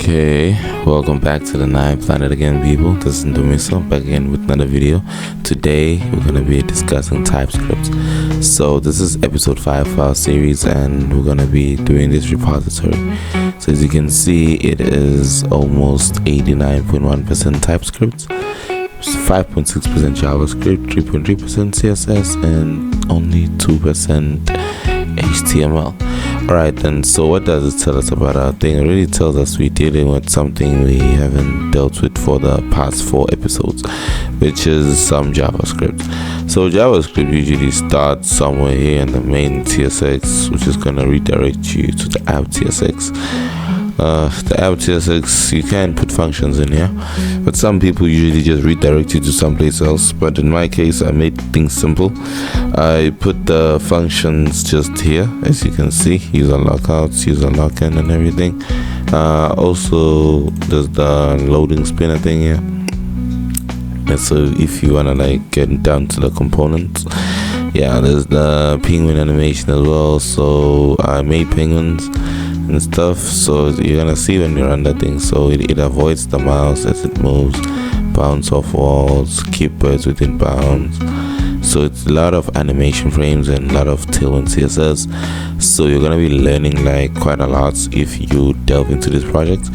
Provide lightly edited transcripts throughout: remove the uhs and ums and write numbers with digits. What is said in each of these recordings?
Okay, welcome back to the Nine Planet again, people. This is Ndomiso back again with another video. Today we're gonna be discussing TypeScript. So this is episode 5 of our series, and we're gonna be doing this repository. So as you can see, it is almost 89.1% TypeScript, 5.6% JavaScript, 3.3% CSS, and only 2% HTML. Alright then, so what does it tell us about our thing? It really tells us we're dealing with something we haven't dealt with for the past 4 episodes, which is some JavaScript. So JavaScript usually starts somewhere here in the main TSX, which is going to redirect you to the app TSX. The app TSX, you can put functions in here, but some people usually just redirect you to someplace else. But in my case, I made things simple. I put the functions just here, as you can see, user lockouts, user login, and everything. Also, there's the loading spinner thing here. And so if you wanna like get down to the components, yeah, there's the penguin animation as well. So I made penguins and stuff, so you're gonna see when you run that thing. So it avoids the mouse as it moves, bounce off walls, keep birds within bounds. So it's a lot of animation frames and a lot of tailwind CSS. So you're gonna be learning like quite a lot if you delve into this project.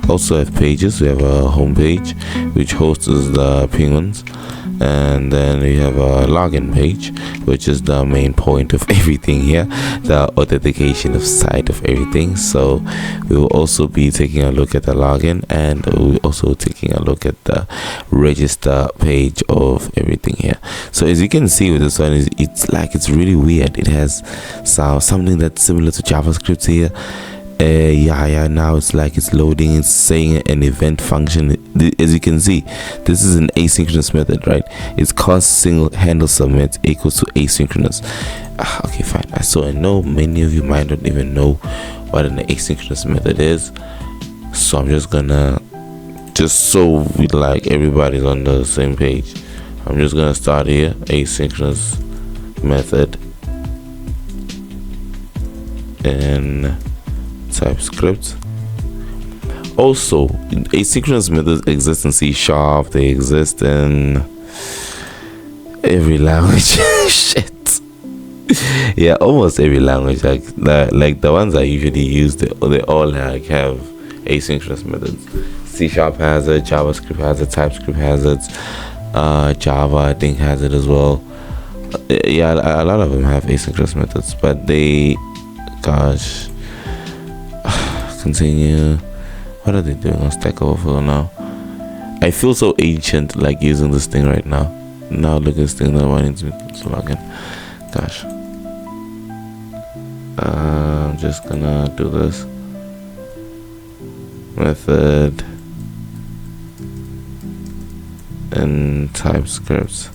Also have pages. We have a home page which hosts the penguins, and then we have a login page, which is the main point of everything here, the authentication of site of everything. So we will also be taking a look at the login, and we'll also taking a look at the register page of everything here. So as you can see with this one, it's really weird. It has something that's similar to JavaScript here. Now it's like it's loading, it's saying an event function. As you can see, this is an asynchronous method, right? It's cost single handle submit equals to asynchronous. Okay, fine. So I know many of you might not even know what an asynchronous method is, so I'm just gonna, so we like everybody's on the same page, I'm just gonna start here. Asynchronous method in TypeScript. Also, asynchronous methods exist in C#, they exist in every language. Shit. Yeah, almost every language. Like the ones I usually use, they all like have asynchronous methods. C# has it, JavaScript has it, TypeScript has it, Java I think has it as well. Yeah, a lot of them have asynchronous methods, but they, gosh, continue. What are they doing on Stack Overflow now? I feel so ancient like using this thing right now. Now look at this thing that I wanted to log in. Gosh. I'm just gonna do this method in TypeScript,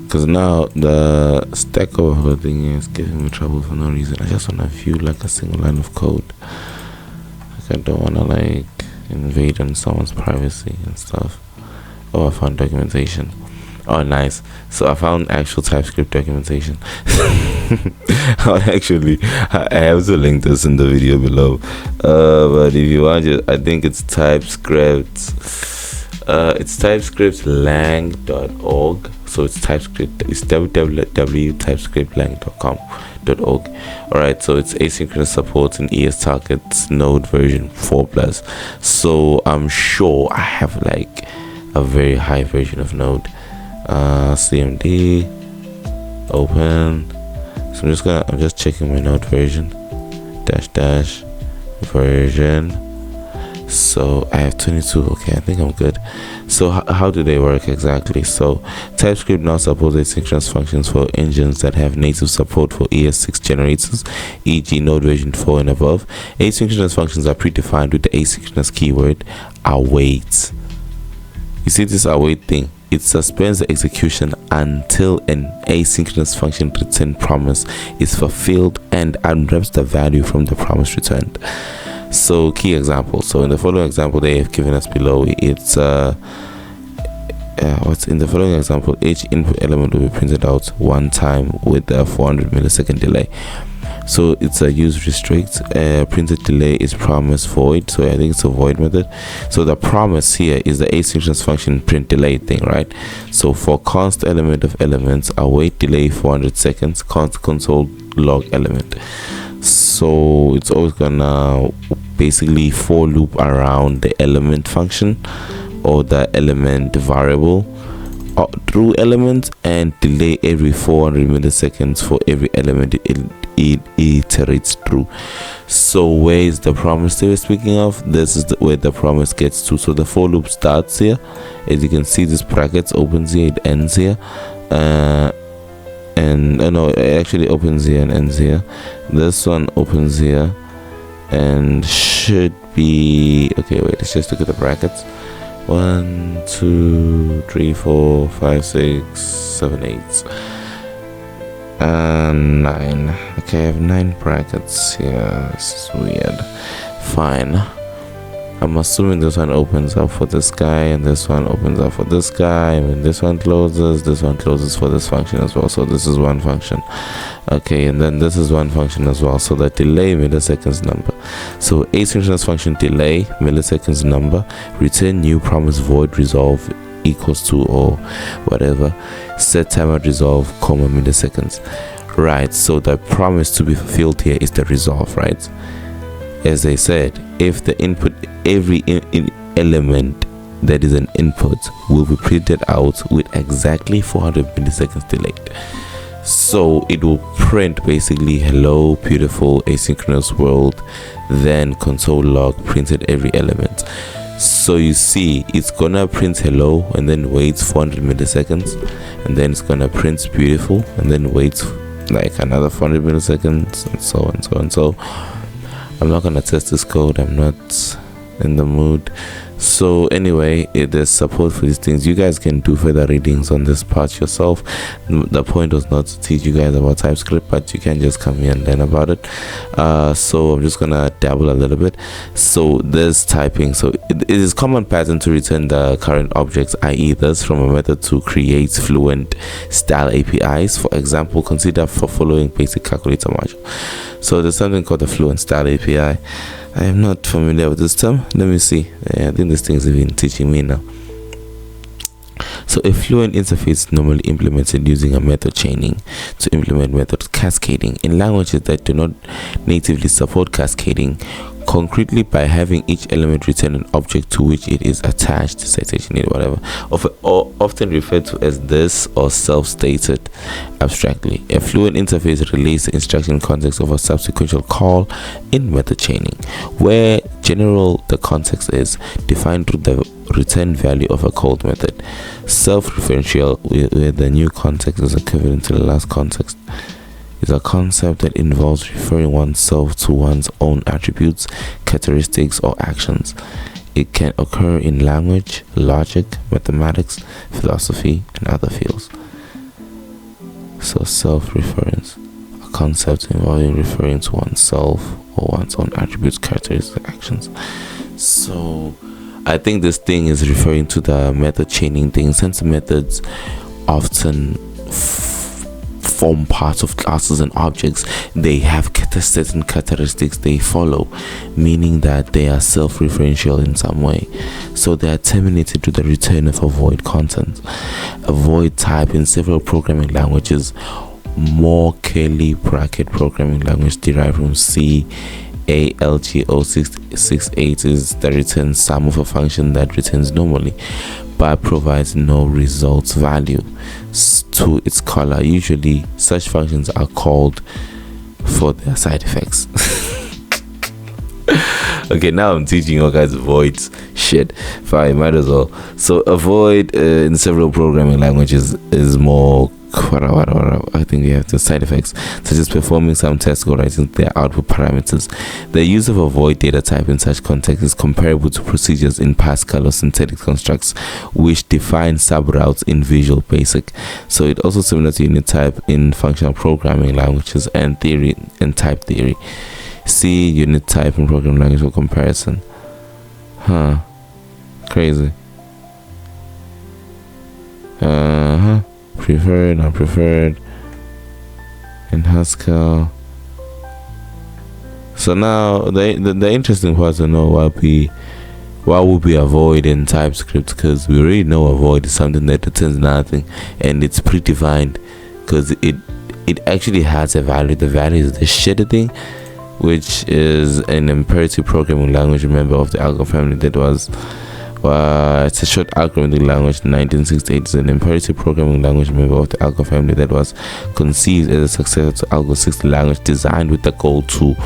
because now the Stack Overflow thing is giving me trouble for no reason. I just want to view like a single line of code. Like I don't want to like invade on someone's privacy and stuff. Oh, I found documentation. Oh, nice. So I found actual TypeScript documentation. I have to link this in the video below. But if you want, I think it's TypeScript. It's TypeScriptlang.org. So it's TypeScript. It's www.typescriptlang.org. Alright, so it's asynchronous support in ES Targets Node version 4+. So I'm sure I have like a very high version of Node. CMD open. So I'm just checking my Node version. -- version. So I have 22. Okay, I think I'm good. So how do they work exactly? So TypeScript now supports asynchronous functions for engines that have native support for ES6 generators, e.g. Node version 4 and above. Asynchronous functions are predefined with the asynchronous keyword await. You see this await thing? It suspends the execution until an asynchronous function return promise is fulfilled and unwraps the value from the promise returned. So key example. So in the following example they have given us below, it's what's in the following example, each input element will be printed out one time with a 400 millisecond delay. So it's a use restrict. Printed delay is promise void, so I think it's a void method. So the promise here is the asynchronous function print delay thing, right? So for const element of elements, await delay 400 seconds, const console log element. So it's always gonna basically for loop around the element function or the element variable through element, and delay every 400 milliseconds for every element it iterates through. So where is the promise they were speaking of? This is where the promise gets to. So the for loop starts here, as you can see, this brackets opens here, it ends here, and no, it actually opens here and ends here. This one opens here and should be okay. Wait, let's just look at the brackets. 1 2 3 4 5 6 7 8 and 9. Okay, I have 9 brackets here. This is weird. Fine, I'm assuming this one opens up for this guy, and this one opens up for this guy, and this one closes for this function as well. So this is one function. Okay, and then this is one function as well. So the delay milliseconds number. So asynchronous function delay milliseconds number, return new promise void resolve equals to or whatever, set timer resolve comma milliseconds. Right, so the promise to be fulfilled here is the resolve, right? As they said, if the input, every element that is an input will be printed out with exactly 400 milliseconds delayed. So it will print basically hello beautiful asynchronous world, then console log printed every element. So you see, it's gonna print hello and then waits 400 milliseconds, and then it's gonna print beautiful and then waits like another 400 milliseconds, and so on, so on. So I'm not gonna test this code, I'm not in the mood. So anyway, there's support for these things. You guys can do further readings on this part yourself. The point was not to teach you guys about TypeScript, but you can just come here and learn about it. So I'm just gonna dabble a little bit. So there's typing. So it is common pattern to return the current objects, i.e. this, from a method to create fluent style APIs. For example, consider for following basic calculator module. So there's something called the fluent style API. I am not familiar with this term. Let me see. I think this thing is even teaching me now. So a fluent interface is normally implemented using a method chaining to implement method cascading. In languages that do not natively support cascading, concretely by having each element return an object to which it is attached, citation need, whatever, often referred to as this or self-stated abstractly. A fluent interface relays the instruction context of a subsequential call in method chaining, where general the context is defined through the return value of a called method. Self-referential, where the new context is equivalent to the last context, is a concept that involves referring oneself to one's own attributes, characteristics, or actions. It can occur in language, logic, mathematics, philosophy, and other fields. So self-reference, a concept involving referring to oneself or one's own attributes, characteristics, actions. So I think this thing is referring to the method chaining thing, since methods often form parts of classes and objects. They have certain characteristics they follow, meaning that they are self-referential in some way. So they are terminated to the return of a void content. A void type in several programming languages, more curly bracket programming language derived from C. ALGO668 is the return sum of a function that returns normally but provides no results value to its caller. Usually such functions are called for their side effects. Okay, now I'm teaching you guys voids. Shit, fine, might as well. So a void in several programming languages is more I think we have the side effects, such as performing some tests or writing their output parameters. The use of a void data type in such context is comparable to procedures in Pascal or synthetic constructs, which define subroutes in Visual Basic. So it also similar to unit type in functional programming languages and theory and type theory. See unit type in programming language for comparison. Crazy. Preferred, unpreferred, in Haskell, So now the interesting part to know why would we avoid in TypeScript, because we already know avoid is something that returns nothing and it's predefined, because it actually has a value. The value is the shitty thing, which is an imperative programming language, member of the Algo family that was it's a short algorithmic language. 1968 is an imperative programming language member of the Algo family that was conceived as a successor to Algo 60 language, designed with the goal to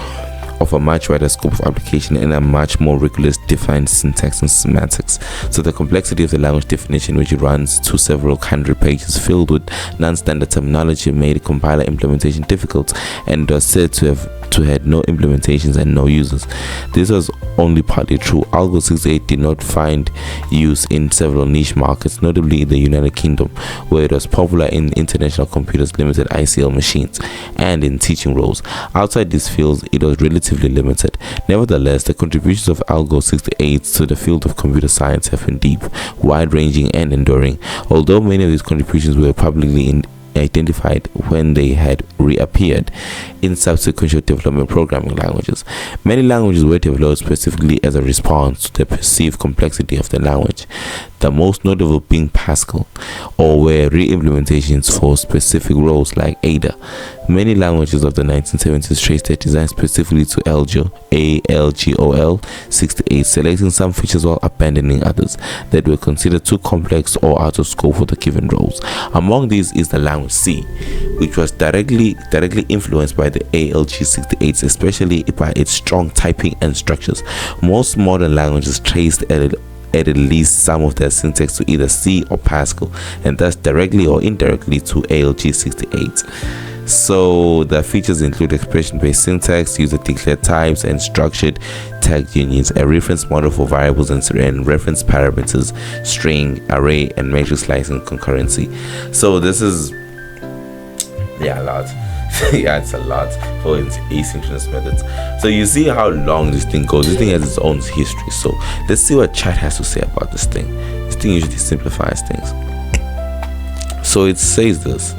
offer a much wider scope of application and a much more rigorous defined syntax and semantics. So the complexity of the language definition, which runs to several hundred pages filled with non-standard terminology, made compiler implementation difficult and was said to have had no implementations and no users. This was only partly true. Algo 68 did not find use in several niche markets, notably the United Kingdom, where it was popular in international computers, limited ICL machines, and in teaching roles. Outside these fields, it was relatively limited. Nevertheless, the contributions of Algo 68 to the field of computer science have been deep, wide-ranging, and enduring. Although many of these contributions were publicly identified when they had reappeared in subsequent development programming languages, many languages were developed specifically as a response to the perceived complexity of the language, the most notable being Pascal, or were re-implementations for specific roles like Ada. Many languages of the 1970s traced their design specifically to ALGOL 68, selecting some features while abandoning others that were considered too complex or out of scope for the given roles. Among these is the language C, which was directly influenced by the ALG68s, especially by its strong typing and structures. Most modern languages traced at least some of their syntax to either C or Pascal, and thus directly or indirectly to ALG68. So the features include expression-based syntax, user-declared types, and structured tag unions, a reference model for variables and reference parameters, string, array, and matrix slicing concurrency. So this is a lot. Yeah, it's a lot for its asynchronous methods. So you see how long this thing goes. This thing has its own history. So let's see what chat has to say about this thing. This thing usually simplifies things. So it says this: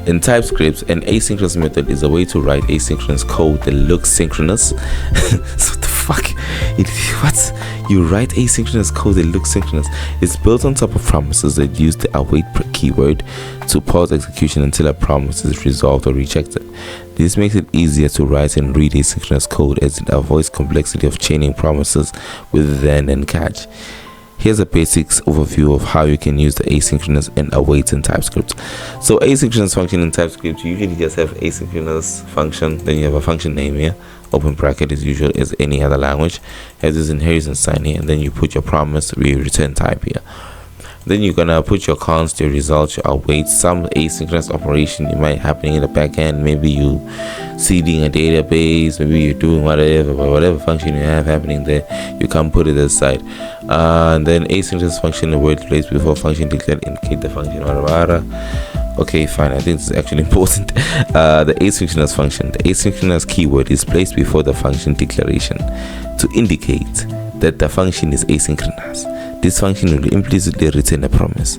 in TypeScript, an asynchronous method is a way to write asynchronous code that looks synchronous. So what the fuck? What? You write asynchronous code that looks synchronous. It's built on top of promises that use the await keyword to pause execution until a promise is resolved or rejected. This makes it easier to write and read asynchronous code, as it avoids complexity of chaining promises with then and catch. Here's a basics overview of how you can use the asynchronous and await in TypeScript. So asynchronous function in TypeScript, you usually just have asynchronous function, then you have a function name here, open bracket as usual as any other language, has this inheritance sign here, and then you put your promise, return type here. Then you're gonna put your const, your results, your await, some asynchronous operation you might happening in the back end. Maybe you seeding a database, maybe you're doing whatever function you have happening there, you can put it aside. And then asynchronous function, the word placed before function declared indicate the function Okay, fine. I think this is actually important. The asynchronous function, the asynchronous keyword is placed before the function declaration to indicate that the function is asynchronous. This function will implicitly return a promise.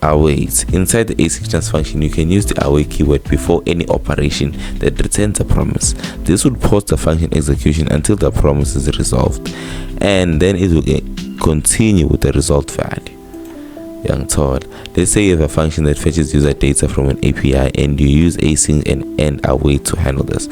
Await. Inside the asynchronous function, you can use the await keyword before any operation that returns a promise. This will pause the function execution until the promise is resolved, and then it will continue with the result value. Young told. Let's say you have a function that fetches user data from an API, and you use async and end await to handle this.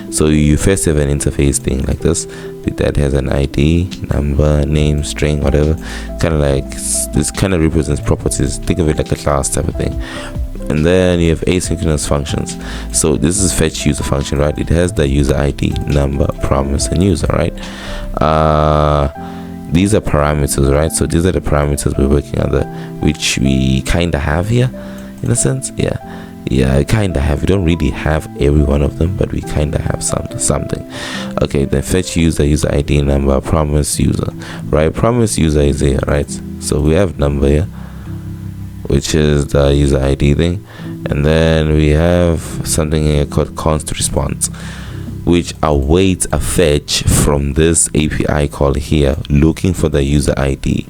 So you first have an interface thing like this that has an ID, number, name, string, whatever. Kind of like this kind of represents properties. Think of it like a class type of thing. And then you have asynchronous functions. So this is fetch user function, right? It has the user ID, number, promise, and user, right? These are parameters, right? So these are the parameters we're working under, which we kind of have here in a sense. Yeah, I kind of have. We don't really have every one of them, but we kind of have something. Okay, then fetch user ID, number, promise user, right? Promise user is here, right? So we have number here, which is the user ID thing, and then we have something here called const response, which awaits a fetch from this API call here, looking for the user ID.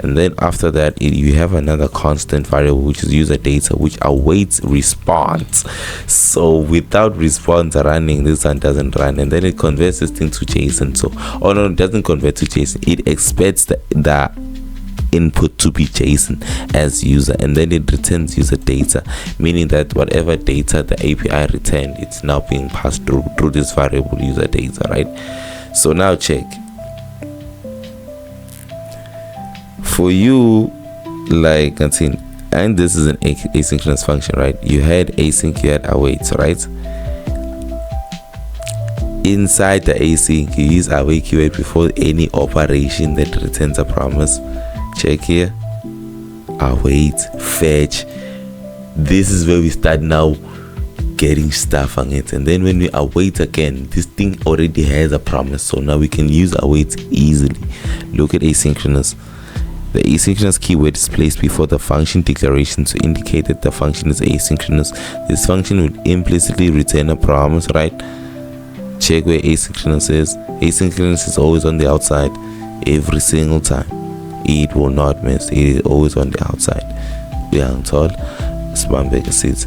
And then after that, you have another constant variable, which is user data, which awaits response. So without response running, this one doesn't run, and then it converts this thing to JSON. So no, it doesn't convert to JSON. It expects the input to be JSON as user, and then it returns user data, meaning that whatever data the API returned, it's now being passed through this variable user data, right? So now check. For you, like, and this is an asynchronous function, right? You had async, you had await, right? Inside the async, you use await keyword before any operation that returns a promise. Check here, await, fetch. This is where we start now getting stuff on it, and then when we await again, this thing already has a promise, so now we can use await easily. Look at asynchronous. The asynchronous keyword is placed before the function declaration to indicate that the function is asynchronous. This function would implicitly return a promise, right? Check where asynchronous is. Asynchronous is always on the outside every single time. It will not miss. It is always on the outside. We are told Spambecker seeds.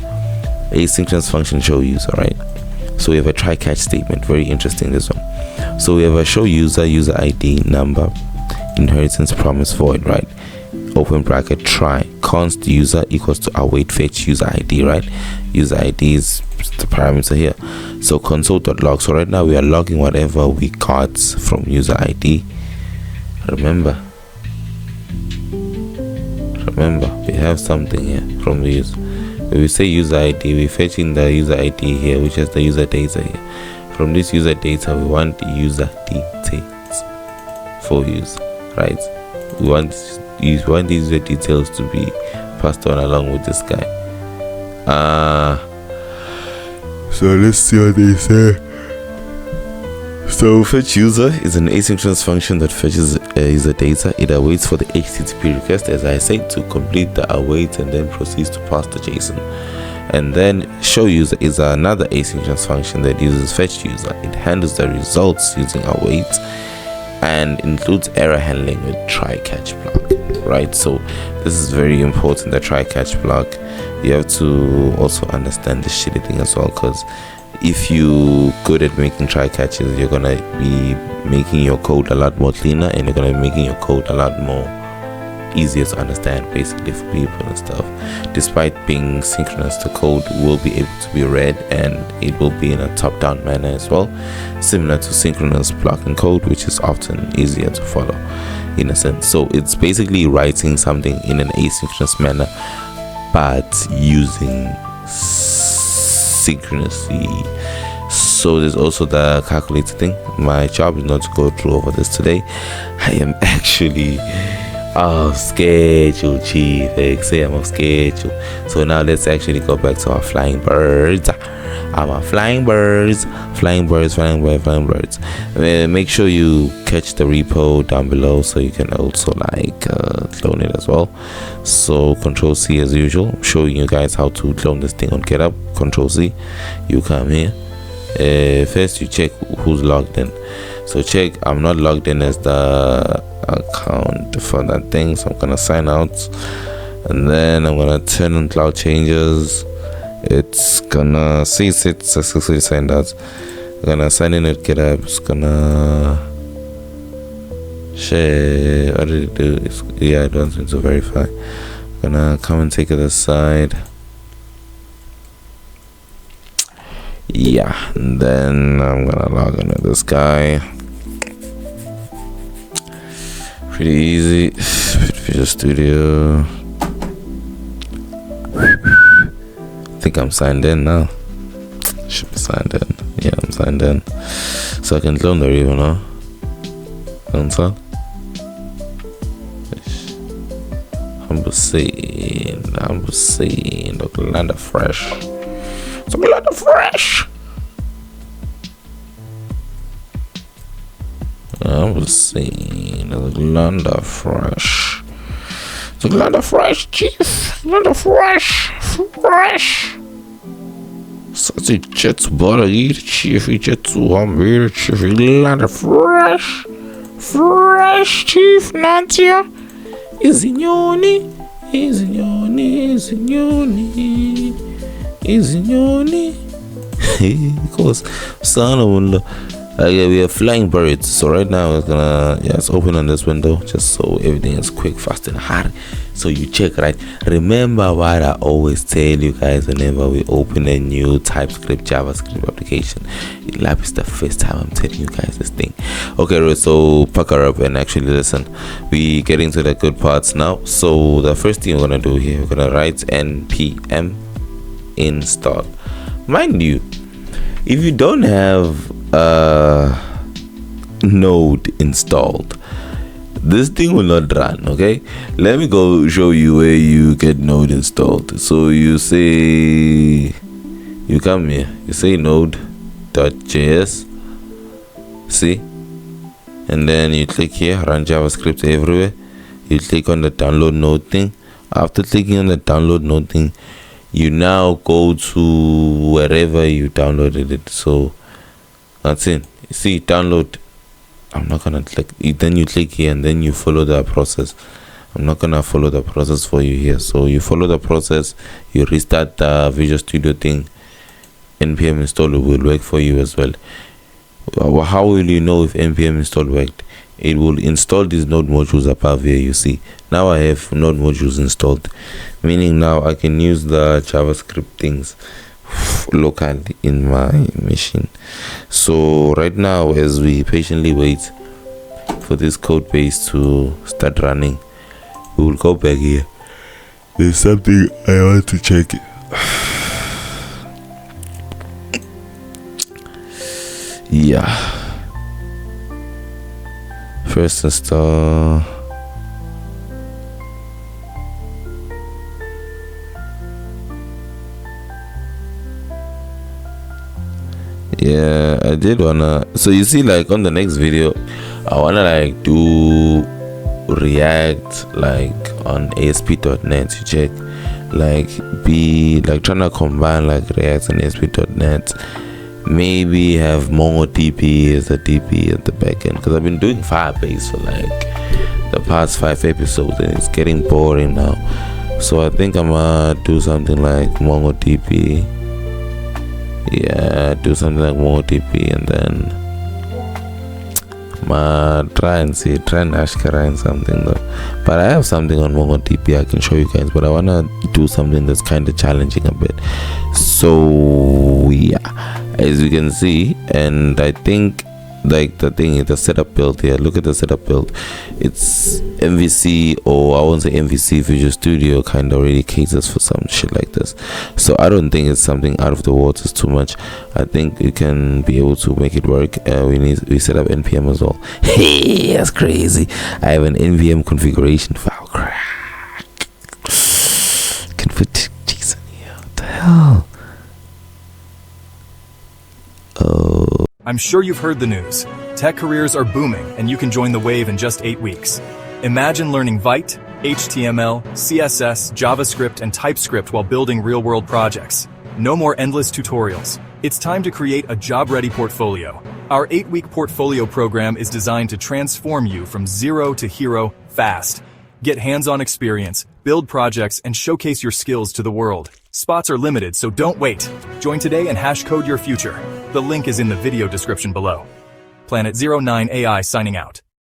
Asynchronous function show user, right? So we have a try catch statement. Very interesting, this one. So we have a show user ID, number, inheritance, promise, void, right? Open bracket, try, const user equals to await fetch user ID, right? User ID is the parameter here. So console.log. So right now we are logging whatever we got from user ID. Remember, we have something here from the user. When we say user ID, we're fetching the user ID here, which is the user data here. From this user data, we want the user details for user, right? We want these user details to be passed on along with this guy. So let's see what they say. So fetch user is an asynchronous function that fetches user data. It awaits for the HTTP request, as I said, to complete the await and then proceeds to pass the JSON. And then show user is another asynchronous function that uses fetch user. It handles the results using await and includes error handling with try catch block, right? So this is very important, the try catch block. You have to also understand the shitty thing as well, because if you good at making try catches, you're gonna be making your code a lot more cleaner, and you're gonna be making your code a lot more easier to understand, basically, for people and stuff. Despite being synchronous, the code will be able to be read, and it will be in a top-down manner as well, similar to synchronous block and code, which is often easier to follow in a sense. So it's basically writing something in an asynchronous manner but using synchronously. So there's also the calculator thing. My job is not to go through over this today. I am actually off schedule, chief. Say I'm off schedule. So now let's actually go back to our flying birds. Our flying birds. Make sure you catch the repo down below so you can also clone it as well. So Control C as usual. I'm showing you guys how to clone this thing on GitHub. Control C. You come here. First you check who's logged in. So check I'm not logged in as the account for that thing, so I'm gonna sign out, and then I'm gonna turn on cloud changes. It's gonna see it's successfully signed out. I'm gonna sign in with GitHub. It's gonna share. What did it do? It wants me to verify. I'm gonna come and take it aside. Yeah, and then I'm gonna log in with this guy. Pretty easy. Visual Studio. I think I'm signed in now. Should be signed in. Yeah, I'm signed in. So I can clone the repo now. Console. Humble scene. Look land of fresh. So a lot of fresh. I was saying a lot of fresh. It's a lot of fresh, chief. A lot of fresh. Such a jet to butter eat, chief. A jet to humble, chief. A lot of fresh, chief. Nantia. Izinyoni, izinyoni, izinyoni, izinyoni. Of course, son of we are flying birds. So right now we're gonna let's open on this window just so everything is quick, fast, and hard. So you check, right? Remember what I always tell you guys whenever we open a new TypeScript JavaScript application. Lab is the first time I'm telling you guys this thing. Okay, right, so pucker up and actually listen. We get into the good parts now. So the first thing we're gonna do here, we're gonna write npm install. Mind you, if you don't have node installed, this thing will not run. Okay, let me go show you where you get node installed. So you say, you come here, you say node.js, see, and then you click here, run JavaScript everywhere. You click on the download node thing. After clicking on the download node thing, you now go to wherever you downloaded it. So that's it. You see, download. I'm not gonna click. Then you click here and then you follow the process. I'm not gonna follow the process for you here. So you follow the process. You restart the Visual Studio thing. npm install will work for you as well. How will you know if npm install worked? It will install these node modules above here. You see, now I have node modules installed, meaning now I can use the JavaScript things locally in my machine. So right now, as we patiently wait for this code base to start running, we will go back here. There's something I want to check. Yeah, first install. Yeah, I did wanna. So you see, like on the next video, I wanna like do React like on ASP.NET. You check, like be like trying to combine like React and ASP.NET. Maybe have MongoDB as a DB at the backend, because I've been doing Firebase for like the past 5 episodes and it's getting boring now. So I think I'm gonna do something like MongoDB. Yeah, do something like MongoDB and then try and Ashkara and something though. But I have something on MongoDB I can show you guys, but I wanna do something that's kind of challenging a bit. So yeah, as you can see, and I think like the thing is the setup build here. Look at the setup build. It's MVC, or I won't say MVC, Visual Studio kind of already caters for some shit like this. So I don't think it's something out of the waters too much. I think you can be able to make it work. We set up npm as well. Hey, that's crazy. I have an npm configuration file. Can put cheese in here. What the hell? Oh. I'm sure you've heard the news. Tech careers are booming, and you can join the wave in just 8 weeks. Imagine learning Vite, HTML, CSS, JavaScript, and TypeScript while building real-world projects. No more endless tutorials. It's time to create a job-ready portfolio. Our 8-week portfolio program is designed to transform you from zero to hero fast. Get hands-on experience, build projects, and showcase your skills to the world. Spots are limited, so don't wait. Join today and hashcode your future. The link is in the video description below. Planet 09 AI signing out.